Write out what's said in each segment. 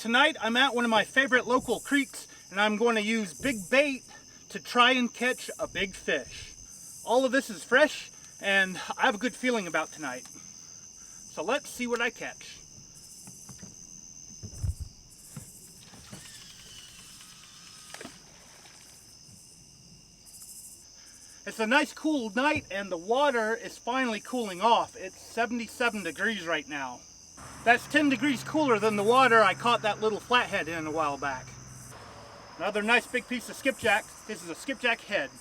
tonight I'm at one of my favorite local creeks and I'm going to use big bait to try and catch a big fish. All of this is fresh and I have a good feeling about tonight. So let's see what I catch. It's a nice cool night and the water is finally cooling off. It's 77 degrees right now. That's 10 degrees cooler than the water I caught that little flathead in a while back. Another nice big piece of skipjack. This is a skipjack head.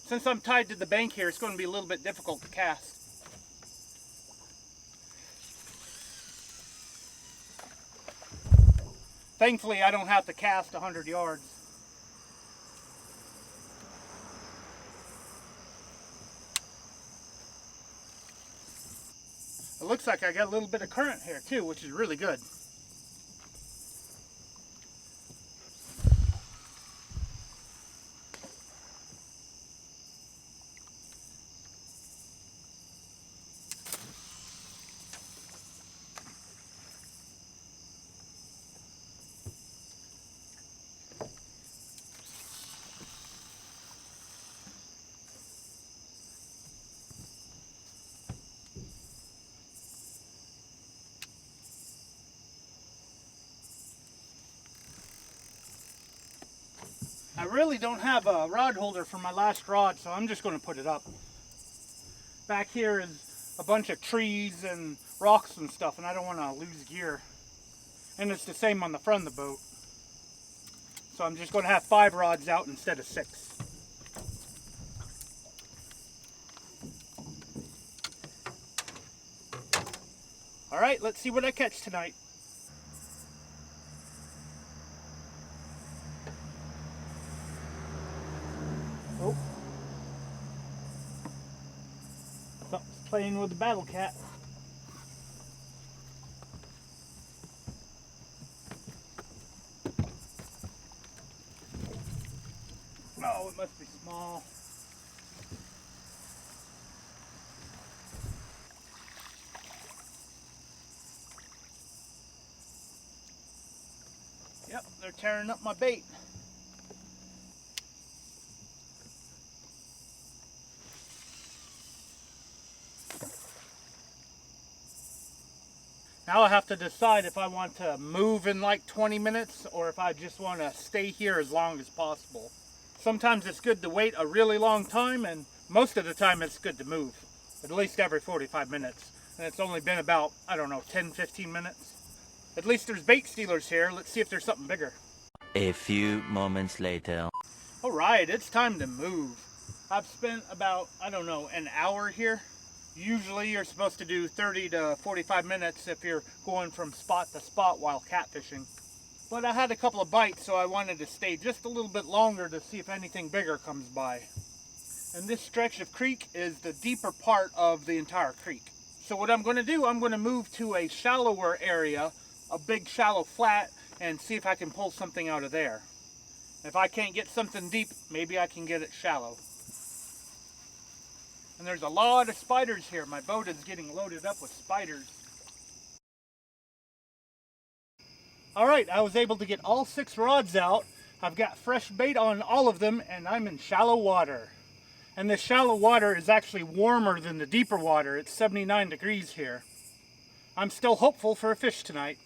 Since I'm tied to the bank here, it's going to be a little bit difficult to cast. Thankfully, I don't have to cast 100 yards. It looks like I got a little bit of current here too, which is really good. I really don't have a rod holder for my last rod, so I'm just going to put it up. Back here is a bunch of trees and rocks and stuff, and I don't want to lose gear. And it's the same on the front of the boat. So I'm just going to have 5 rods out instead of 6. Alright, let's see what I catch tonight. Oh. Something's playing with the battle cat. Oh, it must be small. Yep, they're tearing up my bait. Now I have to decide if I want to move in like 20 minutes or if I just want to stay here as long as possible. Sometimes it's good to wait a really long time, and most of the time it's good to move. At least every 45 minutes. And it's only been about, I don't know, 10-15 minutes. At least there's bait stealers here. Let's see if there's something bigger. A few moments later. Alright, it's time to move. I've spent about, I don't know, an hour here. Usually you're supposed to do 30 to 45 minutes if you're going from spot to spot while catfishing. But I had a couple of bites, so I wanted to stay just a little bit longer to see if anything bigger comes by. And this stretch of creek is the deeper part of the entire creek. So what I'm going to do, I'm going to move to a shallower area, a big shallow flat, and see if I can pull something out of there. If I can't get something deep, maybe I can get it shallow. And there's a lot of spiders here. My boat is getting loaded up with spiders. Alright, I was able to get all 6 rods out. I've got fresh bait on all of them, and I'm in shallow water. And this shallow water is actually warmer than the deeper water. It's 79 degrees here. I'm still hopeful for a fish tonight.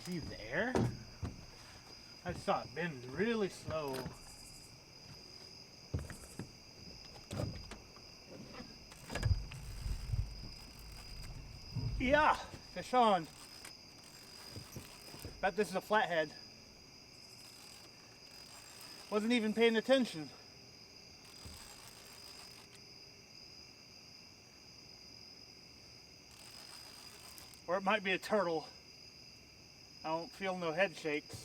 Is he there? I saw it bend really slow. Yeah, fish on. Bet this is a flathead. Wasn't even paying attention. Or it might be a turtle. I don't feel no head shakes.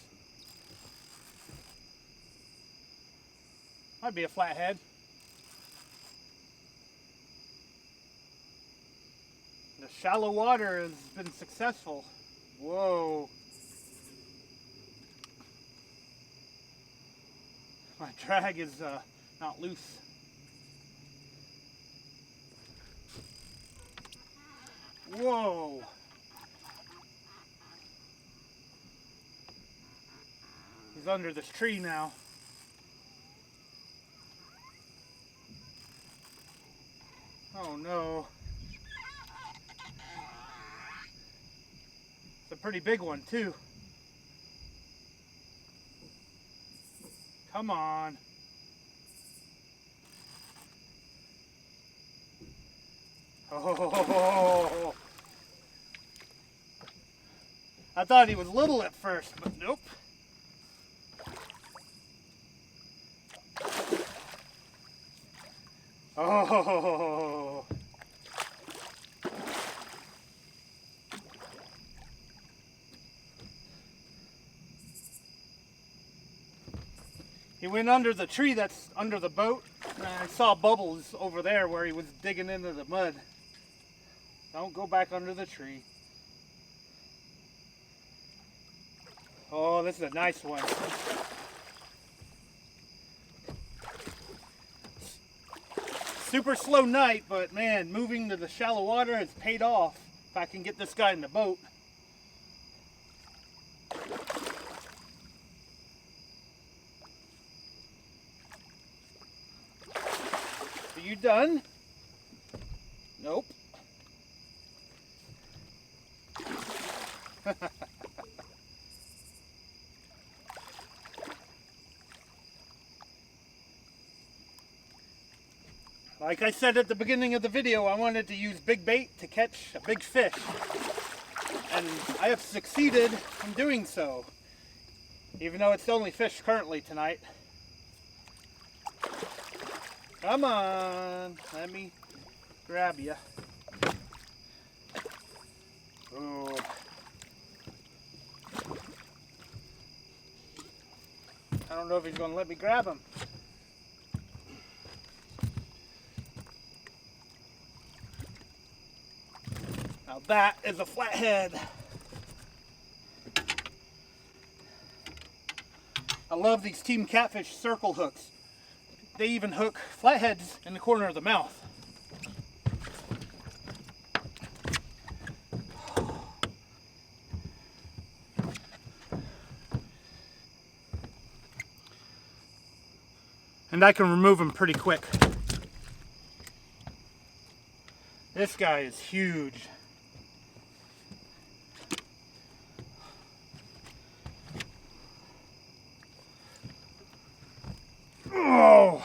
Might be a flathead. The shallow water has been successful. Whoa. My drag is not loose. Whoa. He's under this tree now. Oh no. It's a pretty big one too. Come on. Oh. I thought he was little at first, but nope. Oh. He went under the tree that's under the boat, and I saw bubbles over there where he was digging into the mud. Don't go back under the tree. Oh, this is a nice one. Super slow night, but man, moving to the shallow water has paid off if I can get this guy in the boat. Are you done? Nope. Like I said at the beginning of the video, I wanted to use big bait to catch a big fish. And I have succeeded in doing so. Even though it's the only fish currently tonight. Come on, let me grab you. Oh. I don't know if he's going to let me grab him. Now that is a flathead. I love these Team Catfish circle hooks. They even hook flatheads in the corner of the mouth. And I can remove them pretty quick. This guy is huge. Oh!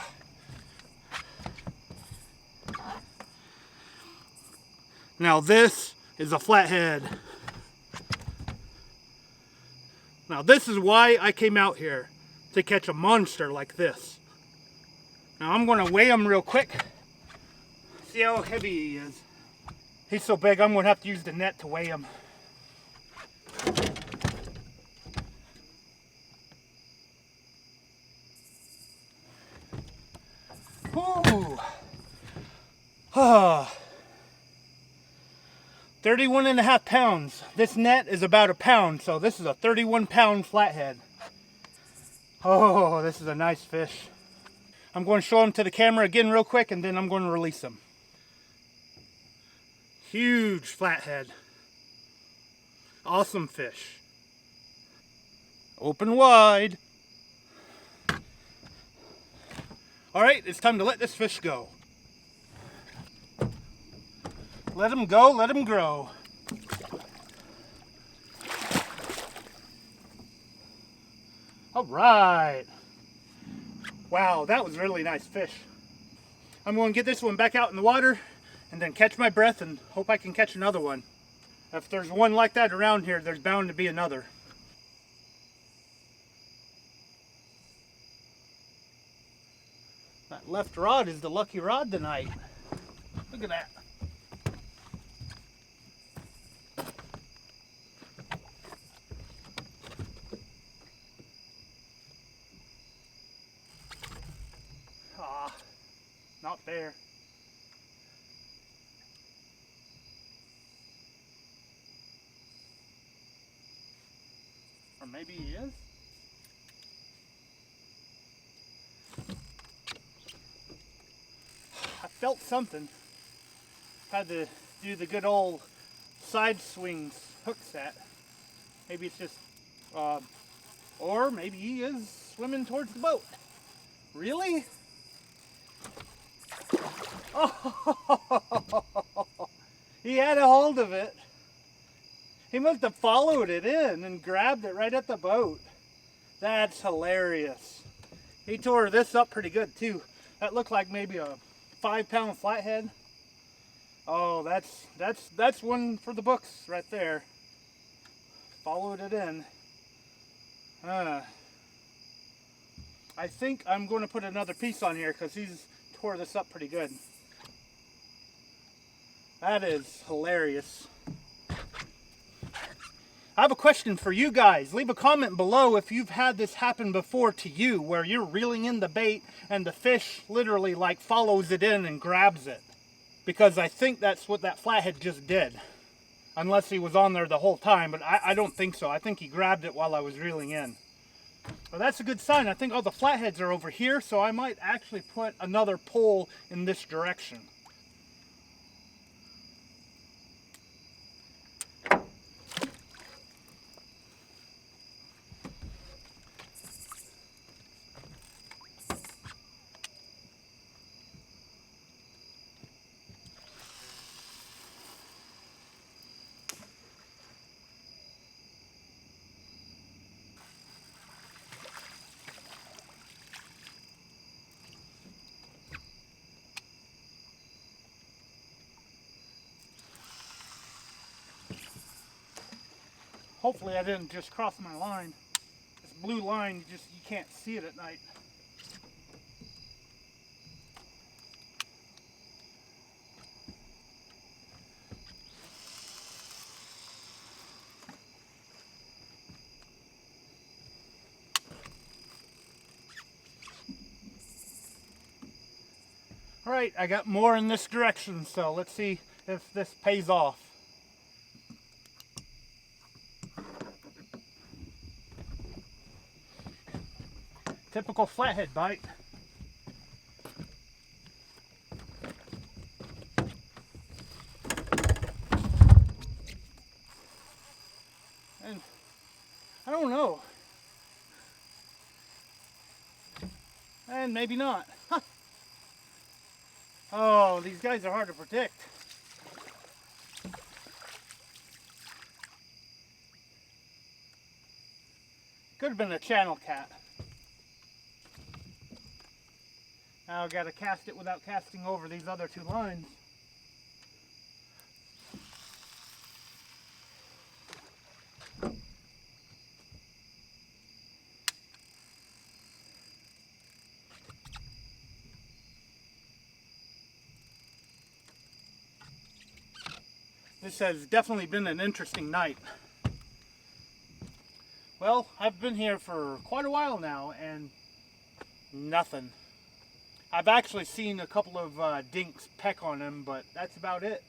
Now this is a flathead. Now this is why I came out here, to catch a monster like this. Now I'm going to weigh him real quick. See how heavy he is. He's so big I'm going to have to use the net to weigh him. Ooh. 31.5 pounds. This net is about a pound, so this is a 31-pound flathead. Oh, this is a nice fish. I'm going to show him to the camera again real quick, and then I'm going to release him. Huge flathead. Awesome fish. Open wide. Alright, it's time to let this fish go. Let him go, let him grow. Alright. Wow, that was a really nice fish. I'm going to get this one back out in the water and then catch my breath and hope I can catch another one. If there's one like that around here, there's bound to be another. left rod is the lucky rod tonight. Look at that. Ah, not there. Or maybe he is. I felt something. Had to do the good old side swings hook set. Maybe it's just, or maybe he is swimming towards the boat. Really? Oh, he had a hold of it. He must have followed it in and grabbed it right at the boat. That's hilarious. He tore this up pretty good too. That looked like maybe a 5-pound flathead. Oh, that's one for the books right there. Followed it in. I think I'm going to put another piece on here because he's tore this up pretty good. That is hilarious. I have a question for you guys. Leave a comment below if you've had this happen before to you, where you're reeling in the bait and the fish literally like follows it in and grabs it. Because I think that's what that flathead just did. Unless he was on there the whole time, but I don't think so. I think he grabbed it while I was reeling in. Well, that's a good sign. I think all the flatheads are over here, so I might actually put another pole in this direction. Hopefully I didn't just cross my line. This blue line, you can't see it at night. All right, I got more in this direction, so let's see if this pays off. Typical flathead bite. And I don't know. And maybe not. Huh. Oh, these guys are hard to predict. Could have been a channel cat. Now I've got to cast it without casting over these other two lines. This has definitely been an interesting night. Well, I've been here for quite a while now and nothing. I've actually seen a couple of dinks peck on him, but that's about it.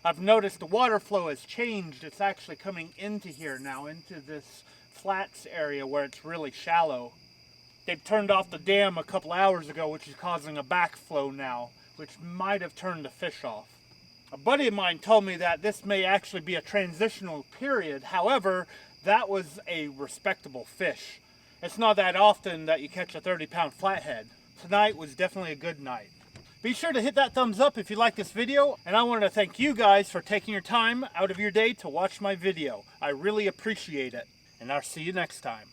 I've noticed the water flow has changed. It's actually coming into here now, into this flats area where it's really shallow. They turned off the dam a couple hours ago, which is causing a backflow now, which might have turned the fish off. A buddy of mine told me that this may actually be a transitional period. However, that was a respectable fish. It's not that often that you catch a 30-pound flathead. Tonight was definitely a good night. Be sure to hit that thumbs up if you like this video, and I want to thank you guys for taking your time out of your day to watch my video. I really appreciate it, and I'll see you next time.